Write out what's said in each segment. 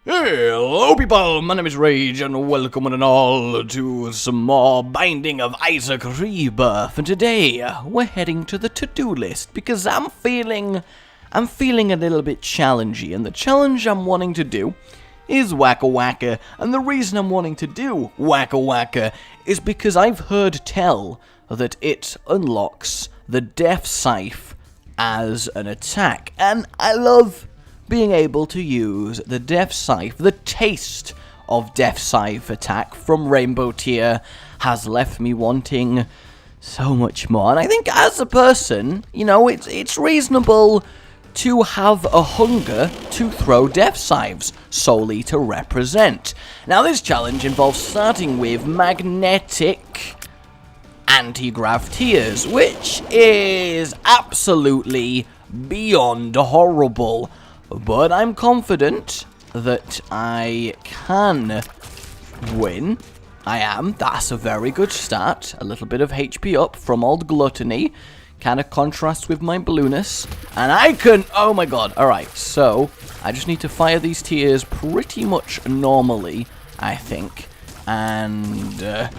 Hello people, my name is Rage and welcome one and all to some more Binding of Isaac Rebirth, and today we're heading to the to-do list because I'm feeling a little bit challengey, and the challenge I'm wanting to do is Waka Waka, and the reason I'm wanting to do Waka Waka is because I've heard tell that it unlocks the Death Scythe as an attack, and I love being able to use the Death Scythe. The taste of Death Scythe attack from Rainbow Tier has left me wanting so much more, and I think as a person, you know, it's reasonable to have a hunger to throw Death Scythes solely to represent. Now this challenge involves starting with magnetic anti-grav tiers, which is absolutely beyond horrible. But I'm confident that I can win. I am. That's a very good start. A little bit of HP up from old Gluttony. Kind of contrasts with my blueness. And I can... Oh my god. Alright, so I just need to fire these tiers pretty much normally, I think. And...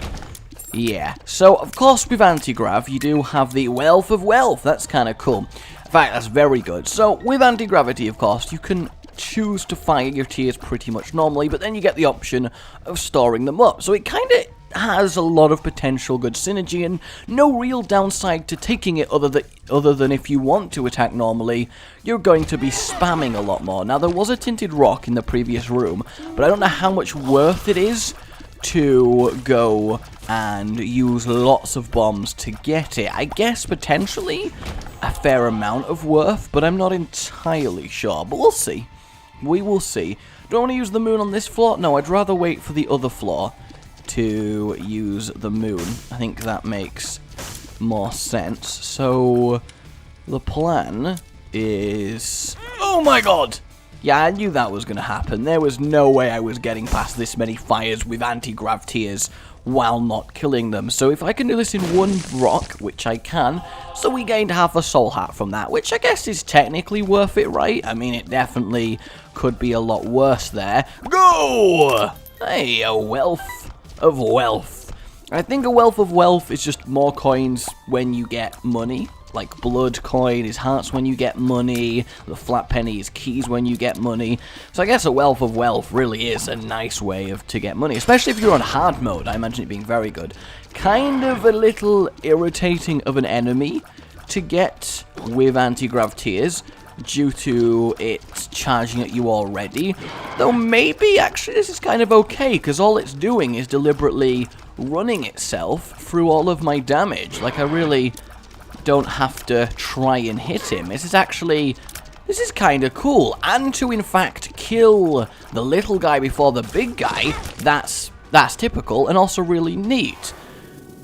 yeah. So, of course, with anti-grav, you do have the Wealth of Wealth. That's kind of cool. In fact, that's very good. So, with anti-gravity, of course, you can choose to fire your tiers pretty much normally, but then you get the option of storing them up. So it kind of has a lot of potential good synergy, and no real downside to taking it other than if you want to attack normally, you're going to be spamming a lot more. Now, there was a tinted rock in the previous room, but I don't know how much worth it is to go and use lots of bombs to get it. I guess potentially a fair amount of worth, but I'm not entirely sure. But we'll see. We will see. Do I want to use the moon on this floor? No, I'd rather wait for the other floor to use the moon. I think that makes more sense. So the plan is... Oh my god! Yeah, I knew that was going to happen. There was no way I was getting past this many fires with anti-grav tiers while not killing them. So if I can do this in one rock, which I can, so we gained half a soul hat from that, which I guess is technically worth it, right? I mean, it definitely could be a lot worse there. Go! Hey, a wealth of wealth. I think a wealth of wealth is just more coins when you get money. Like blood coin is hearts when you get money, the flat penny is keys when you get money. So I guess a wealth of wealth really is a nice way to get money, especially if you're on hard mode. I imagine it being very good. Kind of a little irritating of an enemy to get with anti-grav tiers due to it charging at you already. Though maybe actually this is kind of okay, because all it's doing is deliberately running itself through all of my damage. Like I really don't have to try and hit him. This is kind of cool. And to in fact kill the little guy before the big guy, that's typical and also really neat.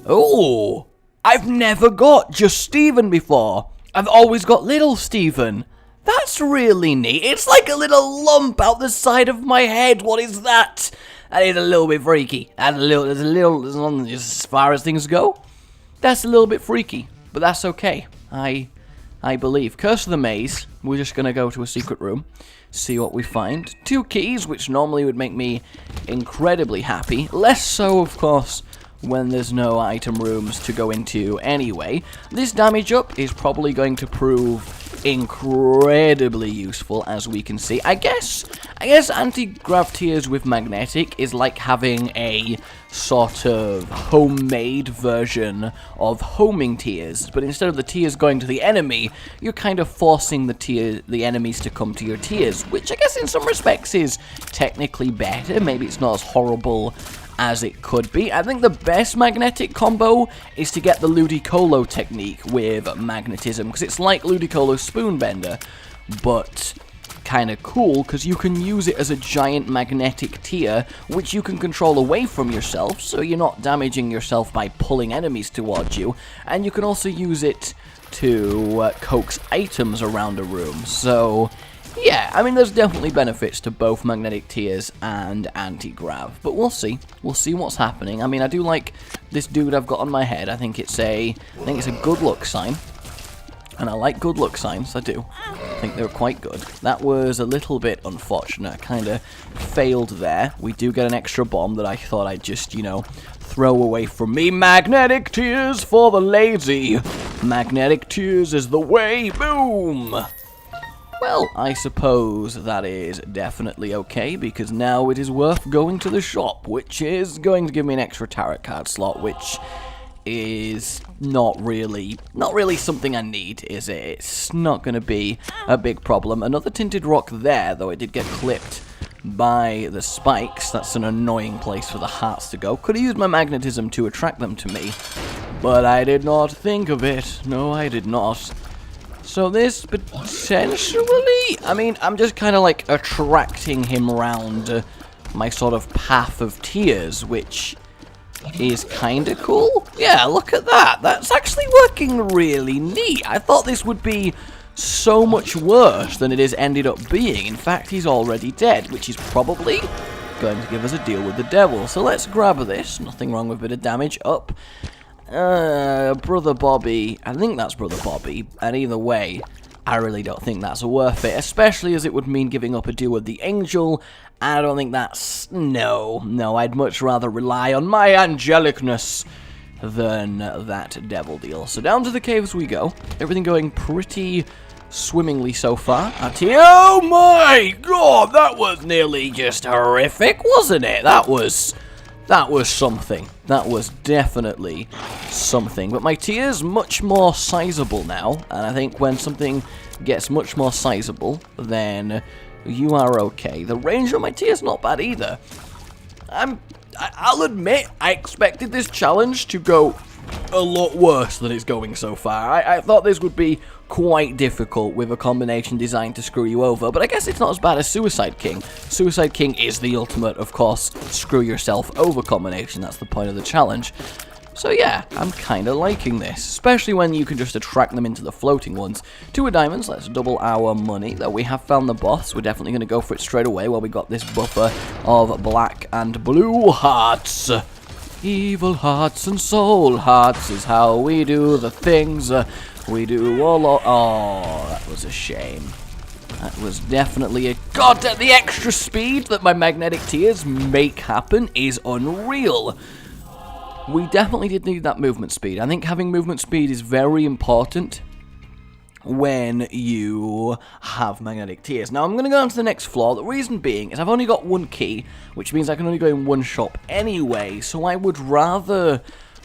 Oh, I've never got just Steven before. I've always got little Steven. That's really neat. It's like a little lump out the side of my head. What is that? That is a little bit freaky. That's a little, as far as things go, that's a little bit freaky. But that's okay, I believe. Curse of the Maze, we're just going to go to a secret room, see what we find. 2 keys, which normally would make me incredibly happy. Less so, of course, when there's no item rooms to go into anyway. This damage up is probably going to prove incredibly useful, as we can see. I guess anti-grav tiers with magnetic is like having a sort of homemade version of homing tiers, but instead of the tiers going to the enemy, you're kind of forcing the enemies to come to your tiers, which I guess in some respects is technically better. Maybe it's not as horrible as it could be. I think the best magnetic combo is to get the Ludicolo technique with magnetism, because it's like Ludicolo's Spoonbender, but kind of cool, because you can use it as a giant magnetic tier, which you can control away from yourself, so you're not damaging yourself by pulling enemies towards you, and you can also use it to coax items around a room. So yeah, I mean, there's definitely benefits to both magnetic tiers and anti-grav, but we'll see. We'll see what's happening. I mean, I do like this dude I've got on my head. I think it's a good luck sign. And I like good luck signs, I do. I think they're quite good. That was a little bit unfortunate. I kind of failed there. We do get an extra bomb that I thought I'd just, you know, throw away from me. Magnetic tears for the lazy. Magnetic tears is the way. Boom! Well, I suppose that is definitely okay, because now it is worth going to the shop, which is going to give me an extra tarot card slot, which is not really something I need, is it? It's not going to be a big problem. Another tinted rock there, though it did get clipped by the spikes. That's an annoying place for the hearts to go. Could have used my magnetism to attract them to me, but I did not think of it. No, I did not. So this potentially, I mean, I'm just kind of like attracting him around my sort of path of tears, which is kind of cool. Yeah, look at that. That's actually working really neat. I thought this would be so much worse than it has ended up being. In fact, he's already dead, which is probably going to give us a deal with the devil. So let's grab this. Nothing wrong with a bit of damage. Up. Brother Bobby. I think that's Brother Bobby. And either way, I really don't think that's worth it, especially as it would mean giving up a deal with the angel. I don't think that's... No, I'd much rather rely on my angelicness than that devil deal. So down to the caves we go. Everything going pretty swimmingly so far. Oh my god, that was nearly just horrific, wasn't it? That was something. That was definitely something. But my tear's much more sizable now, and I think when something gets much more sizable, then you are okay. The range on my tear's not bad either. I'll admit, I expected this challenge to go a lot worse than it's going so far. I thought this would be quite difficult with a combination designed to screw you over, but I guess it's not as bad as Suicide King. Suicide King is the ultimate, of course, screw yourself over combination. That's the point of the challenge. So yeah, I'm kind of liking this, especially when you can just attract them into the floating ones. 2 diamonds, let's double our money. Though we have found the boss, we're definitely going to go for it straight away while we got this buffer of black and blue hearts. Evil hearts and soul hearts is how we do the things we do all. Oh, that was a shame. That was definitely a... God, the extra speed that my magnetic tears make happen is unreal. We definitely did need that movement speed. I think having movement speed is very important when you have magnetic tears. Now, I'm going to go on to the next floor. The reason being is I've only got 1 key, which means I can only go in 1 shop anyway, so I would rather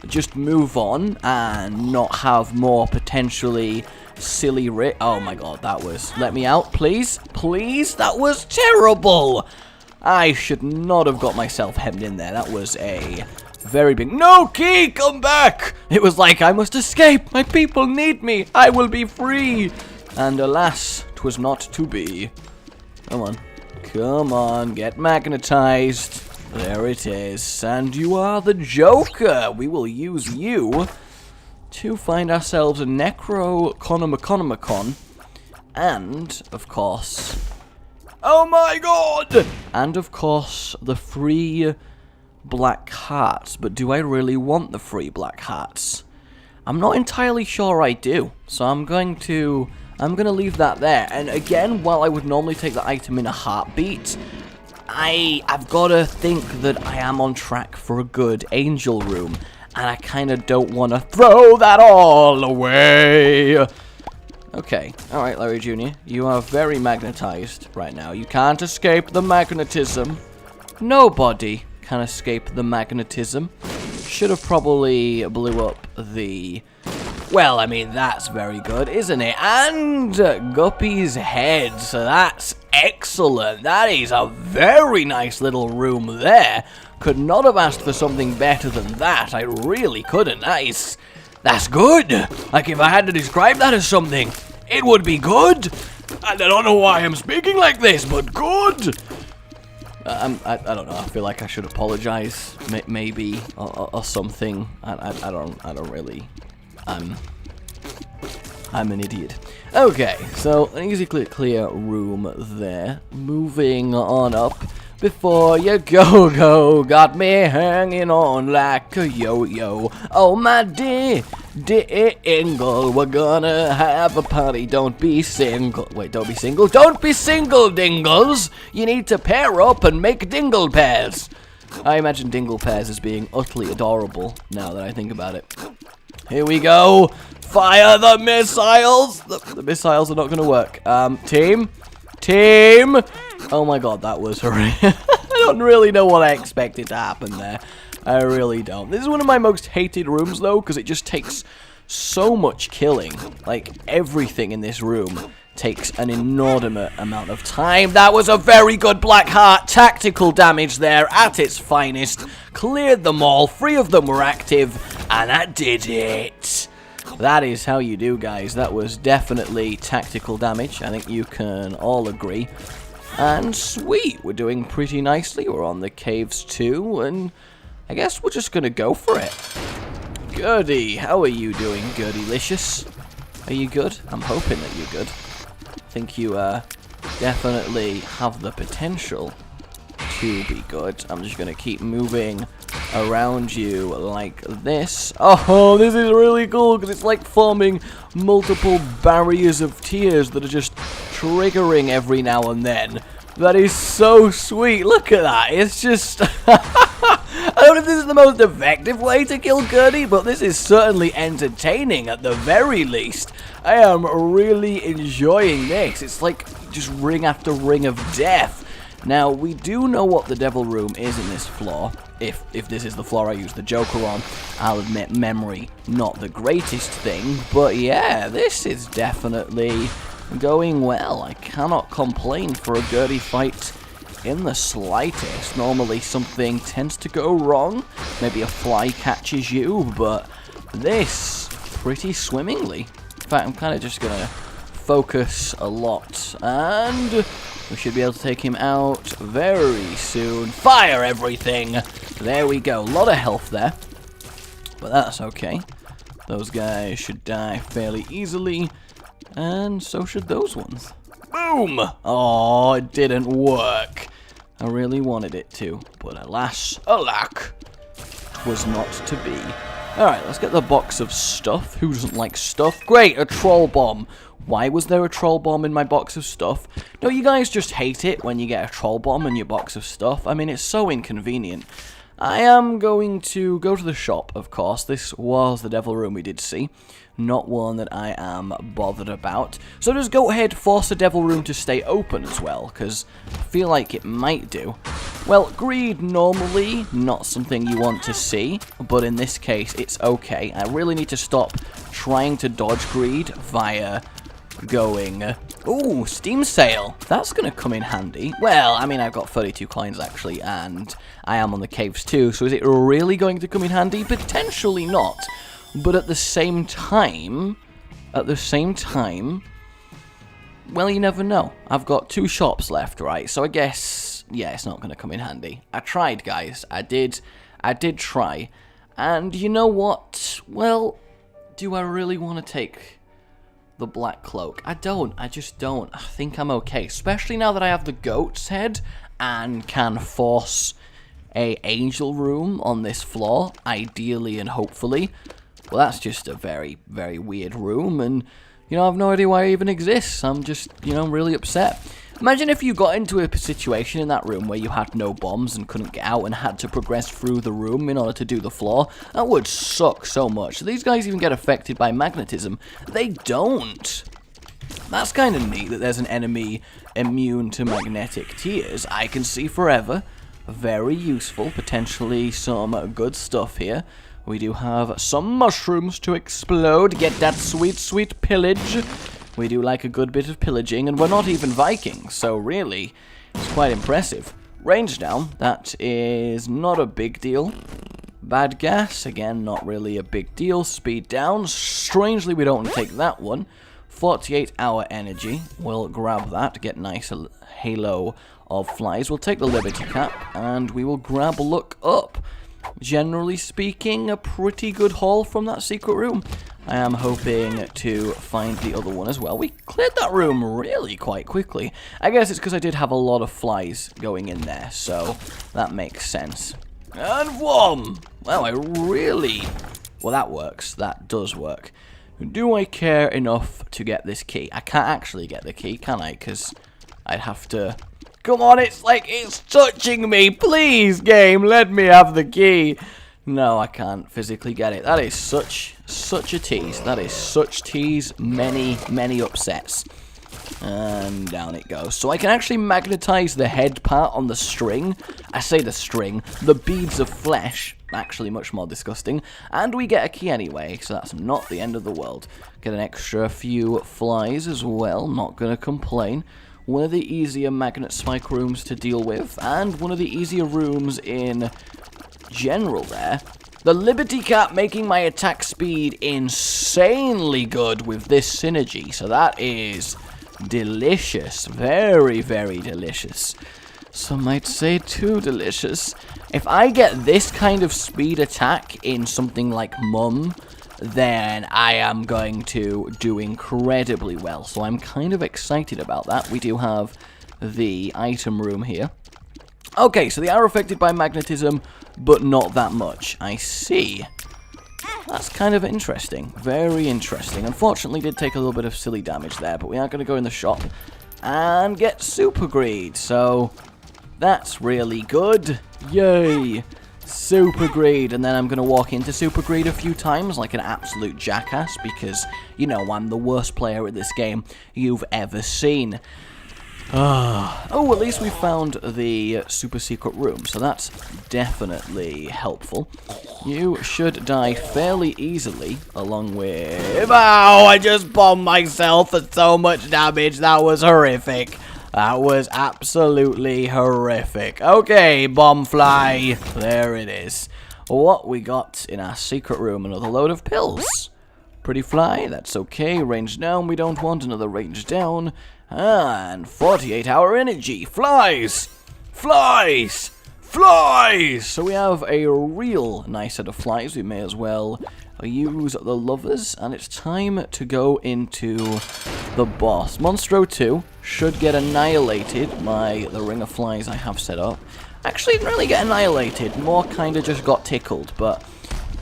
just move on and not have more potentially silly oh my god, that was... Let me out, please. Please? That was terrible! I should not have got myself hemmed in there. That was a very big... No, key! Come back! It was like, I must escape! My people need me! I will be free! And alas, 'twas not to be. Come on. Come on, get magnetized. There it is. And you are the Joker! We will use you to find ourselves a Necroconomicon. And, of course... Oh my god! And, of course, the free... black hearts, but do I really want the free black hearts? I'm not entirely sure I do, so I'm going to leave that there. And again, while I would normally take the item in a heartbeat, I've got to think that I am on track for a good angel room, and I kind of don't want to throw that all away. Okay, alright Larry Jr., you are very magnetized right now. You can't escape the magnetism. Nobody can escape the magnetism. Should have probably blew up the... Well, I mean, that's very good, isn't it? And Guppy's head, so that's excellent. That is a very nice little room there. Could not have asked for something better than that. I really couldn't. That's good. Like, if I had to describe that as something, it would be good. And I don't know why I'm speaking like this, but good. I don't know. I feel like I should apologize, maybe, or something. I don't really. I'm an idiot. Okay, so an easy clear room there. Moving on up. Before you go, got me hanging on like a yo-yo. Oh my dear, Dingle, we're gonna have a party. Don't be single. Wait, don't be single. Don't be single, Dingles. You need to pair up and make dingle pairs. I imagine dingle pairs as being utterly adorable now that I think about it. Here we go. Fire the missiles. The missiles are not going to work. Team. Oh my god, that was horrific. I don't really know what I expected to happen there. I really don't. This is one of my most hated rooms, though, because it just takes so much killing. Like, everything in this room takes an inordinate amount of time. That was a very good Black Heart. Tactical damage there at its finest. Cleared them all. 3 of them were active, and that did it. That is how you do, guys. That was definitely tactical damage. I think you can all agree. And sweet, we're doing pretty nicely. We're on the caves too, and I guess we're just gonna go for it. Gertie, how are you doing, Gertie-licious? Are you good? I'm hoping that you're good. I think you definitely have the potential to be good. I'm just gonna keep moving around you like this. Oh, this is really cool because it's like forming multiple barriers of tears that are just triggering every now and then. That is so sweet. Look at that. It's just I don't know if this is the most effective way to kill Gertie, but this is certainly entertaining at the very least. I am really enjoying this. It's like just ring after ring of death. Now, we do know what the devil room is in this floor. If this is the floor I use the Joker on, I'll admit memory not the greatest thing. But yeah, this is definitely going well. I cannot complain for a Gertie fight in the slightest. Normally something tends to go wrong. Maybe a fly catches you, but this pretty swimmingly. In fact, I'm kind of just going to focus a lot, and we should be able to take him out very soon. Fire everything! There we go. A lot of health there, but that's okay. Those guys should die fairly easily, and so should those ones. Boom! Oh, it didn't work. I really wanted it to, but alas, alack, was not to be. Alright, let's get the box of stuff. Who doesn't like stuff? Great, a troll bomb. Why was there a troll bomb in my box of stuff? No, you guys just hate it when you get a troll bomb in your box of stuff. I mean, it's so inconvenient. I am going to go to the shop, of course. This was the devil room we did see. Not one that I am bothered about. So just go ahead, force the devil room to stay open as well, because I feel like it might do. Well, greed normally not something you want to see, but in this case it's okay. I really need to stop trying to dodge greed via going... Ooh, Steam sale. That's going to come in handy. Well, I mean, I've got 32 coins actually, and I am on the caves too, so is it really going to come in handy? Potentially not. But at the same time, well, you never know. I've got 2 shops left, right? So I guess, yeah, it's not going to come in handy. I tried, guys. I did try. And you know what? Well, do I really want to take the black cloak? I just don't. I think I'm okay, especially now that I have the goat's head and can force a angel room on this floor, ideally and hopefully. Well, that's just a very, very weird room, and, you know, I have no idea why it even exists. I'm just, you know, really upset. Imagine if you got into a situation in that room where you had no bombs and couldn't get out and had to progress through the room in order to do the floor. That would suck so much. Do these guys even get affected by magnetism? They don't. That's kind of neat that there's an enemy immune to magnetic tears. I can see forever. Very useful. Potentially some good stuff here. We do have some mushrooms to explode. Get that sweet, sweet pillage. We do like a good bit of pillaging, and we're not even Vikings, so really, it's quite impressive. Range down, that is not a big deal. Bad gas, again, not really a big deal. Speed down, strangely we don't want to take that one. 48-hour energy, we'll grab that, get nice halo of flies. We'll take the Liberty Cap, and we will grab a look up. Generally speaking, a pretty good haul from that secret room. I am hoping to find the other one as well. We cleared that room really quite quickly. I guess it's because I did have a lot of flies going in there, so that makes sense. And whoom! Wow, I really Well, that works. That does work. Do I care enough to get this key? I can't actually get the key, can I? Because I'd have to... Come on, it's like it's touching me. Please, game, let me have the key. No, I can't physically get it. That is such a tease. That is such tease. Many upsets. And down it goes. So I can actually magnetize the head part on the string. I say the string. The beads of flesh. Actually much more disgusting. And we get a key anyway, so that's not the end of the world. Get an extra few flies as well. Not gonna complain. One of the easier magnet spike rooms to deal with. And one of the easier rooms in general there. The Liberty Cap making my attack speed insanely good with this synergy. So that is delicious. Very delicious. Some might say too delicious. If I get this kind of speed attack in something like Mum, then I am going to do incredibly well. So I'm kind of excited about that. We do have the item room here. Okay, so they are affected by magnetism, but not that much. I see. That's kind of interesting. Very interesting. Unfortunately, did take a little bit of silly damage there, but we are going to go in the shop and get Super Greed. So that's really good. Yay. Super Greed. And then I'm going to walk into Super Greed a few times like an absolute jackass because, you know, I'm the worst player at this game you've ever seen. Oh, at least we found the super secret room, so that's definitely helpful. You should die fairly easily, along with... Ow, I just bombed myself for so much damage. That was horrific. That was absolutely horrific. Okay, bomb fly. There it is. What we got in our secret room, another load of pills. Pretty fly, that's okay. Range down, we don't want another range down. And 48-hour energy. Flies! Flies! Flies! So we have a real nice set of flies. We may as well use the lovers. And it's time to go into the boss. Monstro 2 should get annihilated by the ring of flies I have set up. Actually, didn't really get annihilated. More kind of just got tickled, but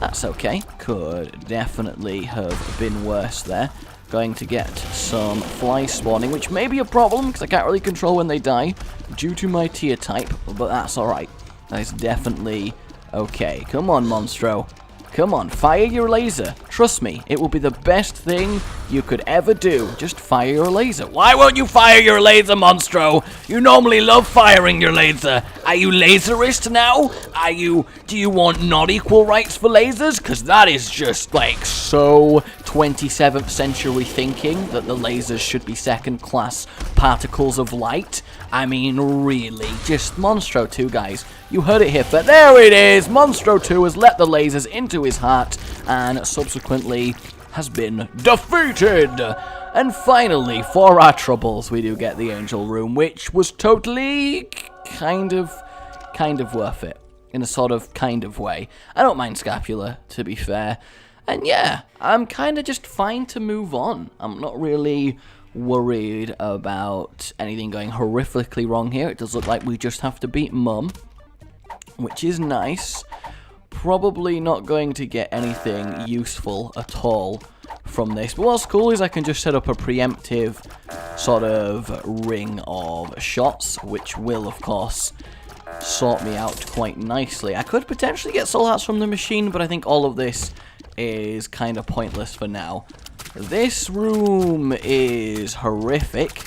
that's okay. Could definitely have been worse there. Going to get some fly spawning, which may be a problem because I can't really control when they die due to my tier type, but that's alright. That is definitely okay. Come on, Monstro. Come on, fire your laser. Trust me, it will be the best thing you could ever do. Just fire your laser. Why won't you fire your laser, Monstro? You normally love firing your laser. Are you laserist now? Do you want not equal rights for lasers? Because that is just, like, so 27th century thinking that the lasers should be second-class particles of light. I mean, really, just Monstro 2, guys. You heard it here, but there it is! Monstro 2 has let the lasers into his heart, and subsequently has been defeated! And finally, for our troubles, we do get the Angel Room, which was totally kind of worth it. In a sort of kind of way. I don't mind Scapula, to be fair. And yeah, I'm kind of just fine to move on. I'm not really worried about anything going horrifically wrong here. It does look like we just have to beat Mum, which is nice. Probably not going to get anything useful at all from this. But what's cool is I can just set up a preemptive sort of ring of shots, which will, of course, sort me out quite nicely. I could potentially get soul hearts from the machine, but I think all of this is kind of pointless for now. This room is horrific.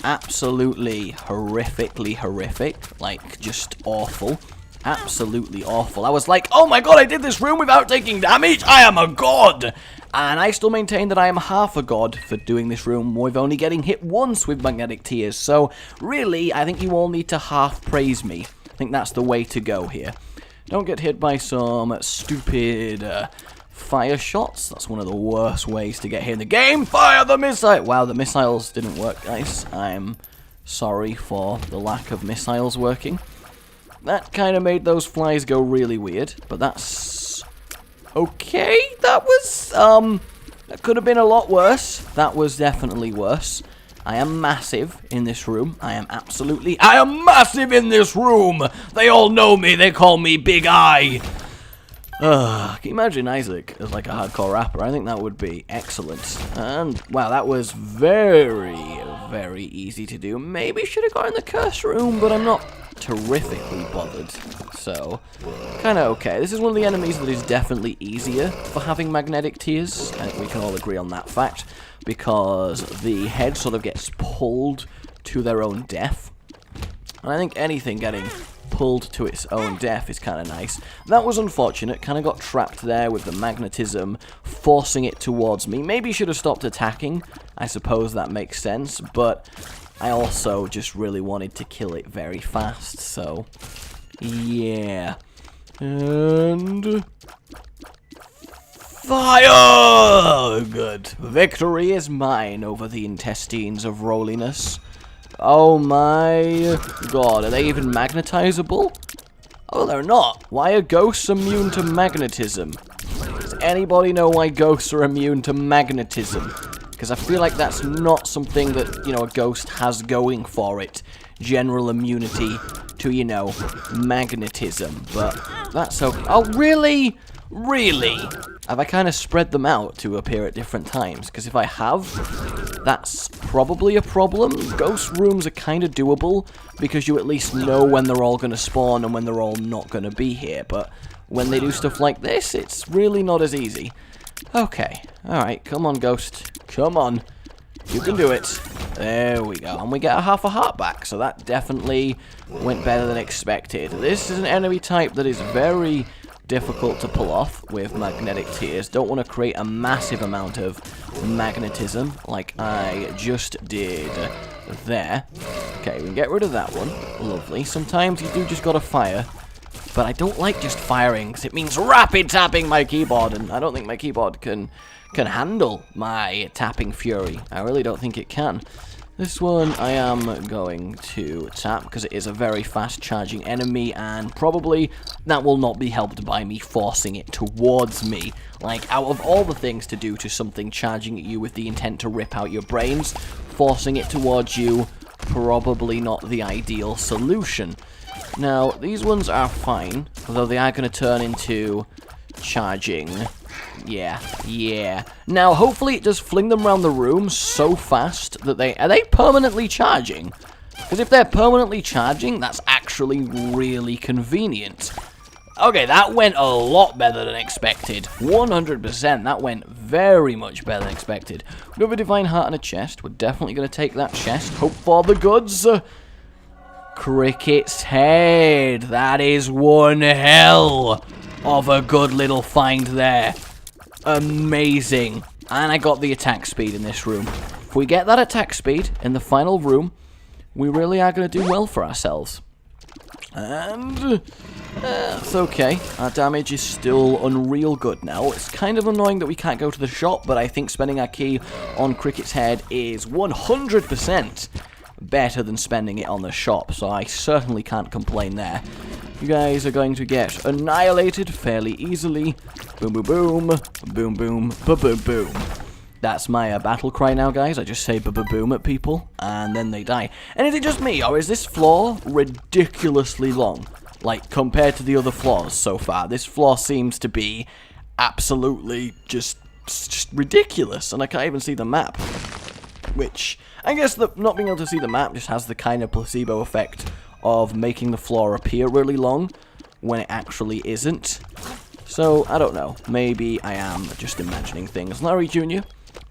Absolutely horrifically horrific. Like, just awful. Absolutely awful. I was like, oh my god, I did this room without taking damage? I am a god! And I still maintain that I am half a god for doing this room with only getting hit once with magnetic tears. So, really, I think you all need to half praise me. I think that's the way to go here. Don't get hit by some stupid fire shots. That's one of the worst ways to get hit in the game. Fire the missile! Wow, the missiles didn't work, guys. I'm sorry for the lack of missiles working. That kind of made those flies go really weird, but that's okay. That was, that could have been a lot worse. That was definitely worse. I am massive in this room. I am massive in this room. They all know me. They call me Big Eye. Can you imagine Isaac as like a hardcore rapper? I think that would be excellent. And, wow, that was very, very easy to do. Maybe should have gone in the curse room, but I'm not terrifically bothered. So, kind of okay. This is one of the enemies that is definitely easier for having magnetic tears. I think we can all agree on that fact. Because the head sort of gets pulled to their own death. And I think anything getting pulled to its own death is kind of nice. That was unfortunate, kind of got trapped there with the magnetism, forcing it towards me. Maybe should have stopped attacking, I suppose that makes sense, but I also just really wanted to kill it very fast, so yeah. And fire! Good. Victory is mine over the intestines of Rolliness. Oh my god, are they even magnetizable? Oh, they're not. Why are ghosts immune to magnetism? Does anybody know why ghosts are immune to magnetism? Because I feel like that's not something that, you know, a ghost has going for it. General immunity to, you know, magnetism. But that's okay. Oh, really? Really? Have I kind of spread them out to appear at different times? Because if I have, that's probably a problem. Ghost rooms are kind of doable, because you at least know when they're all going to spawn and when they're all not going to be here. But when they do stuff like this, it's really not as easy. Okay, alright, come on, Ghost. Come on. You can do it. There we go. And we get a half a heart back, so that definitely went better than expected. This is an enemy type that is very difficult to pull off with magnetic tears. Don't want to create a massive amount of magnetism like I just did there. Okay, we can get rid of that one. Lovely. Sometimes you do just gotta fire, but I don't like just firing because it means rapid tapping my keyboard, and I don't think my keyboard can handle my tapping fury. I really don't think it can. This one I am going to tap because it is a very fast charging enemy, and probably that will not be helped by me forcing it towards me. Like, out of all the things to do to something charging at you with the intent to rip out your brains, forcing it towards you, probably not the ideal solution. Now, these ones are fine, although they are going to turn into charging. Yeah. Now, hopefully it does fling them around the room so fast that are they permanently charging? Because if they're permanently charging, that's actually really convenient. Okay, that went a lot better than expected. 100%, that went very much better than expected. We have a Divine Heart and a chest. We're definitely going to take that chest. Hope for the goods. Cricket's Head. That is one hell of a good little find there. Amazing. And I got the attack speed in this room. If we get that attack speed in the final room, we really are going to do well for ourselves. And it's okay. Our damage is still unreal good now. It's kind of annoying that we can't go to the shop, but I think spending our key on Cricket's Head is 100% better than spending it on the shop, so I certainly can't complain there. You guys are going to get annihilated fairly easily. Boom, boom, boom. Boom, boom, boom, boom. That's my battle cry now, guys. I just say boom at people, and then they die. And is it just me, or is this floor ridiculously long? Like, compared to the other floors so far, this floor seems to be absolutely just ridiculous, and I can't even see the map. Which, I guess that not being able to see the map just has the kind of placebo effect of making the floor appear really long when it actually isn't. So, I don't know. Maybe I am just imagining things. Larry Jr.,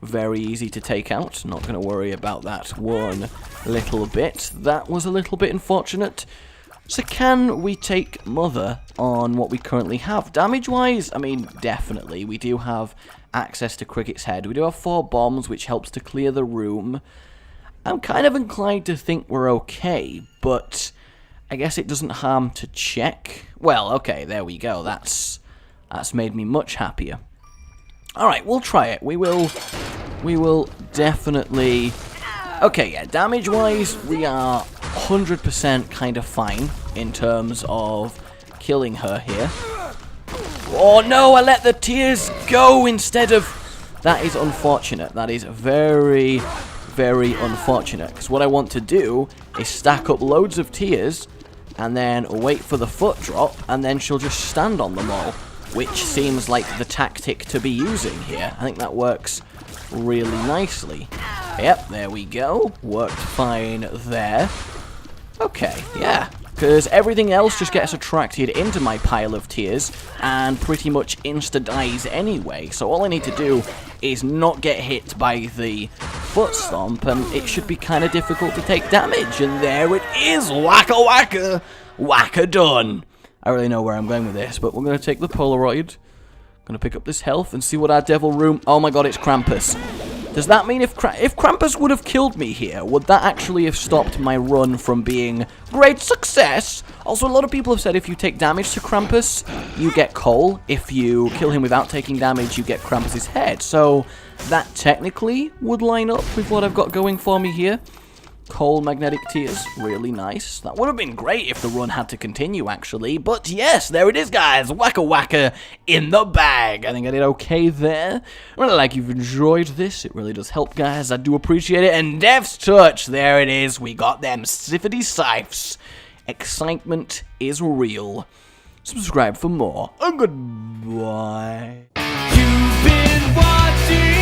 very easy to take out. Not going to worry about that one little bit. That was a little bit unfortunate. So can we take Mother on what we currently have? Damage-wise, I mean, definitely. We do have access to Cricket's Head. We do have 4 bombs, which helps to clear the room. I'm kind of inclined to think we're okay, but I guess it doesn't harm to check. Well, okay, there we go. That's made me much happier. Alright, we'll try it. We will definitely... Okay, yeah, damage-wise, we are 100% kind of fine in terms of killing her here. Oh no, I let the tears go instead of... That is unfortunate. That is very, very unfortunate. Because what I want to do is stack up loads of tears and then wait for the foot drop, and then she'll just stand on them all. which seems like the tactic to be using here. I think that works really nicely. Yep, there we go. Worked fine there. Okay, yeah. Because everything else just gets attracted into my pile of tears and pretty much insta-dies anyway. So all I need to do is not get hit by the foot stomp, and it should be kind of difficult to take damage. And there it is! Waka Waka! Waka done! I really know where I'm going with this, but we're going to take the Polaroid. Going to pick up this health and see what our devil room... Oh my god, it's Krampus. Does that mean if Krampus would have killed me here, would that actually have stopped my run from being great success? Also, a lot of people have said if you take damage to Krampus, you get coal. If you kill him without taking damage, you get Krampus's head. So that technically would line up with what I've got going for me here. Coal magnetic tears, really nice. That would have been great if the run had to continue, actually. But yes, there it is, guys. Waka Waka in the bag. I think I did okay there. Really like you've enjoyed this. It really does help, guys. I do appreciate it. And Dev's Touch, there it is. We got them siffity sipes. Excitement is real. Subscribe for more. And goodbye. You've been watching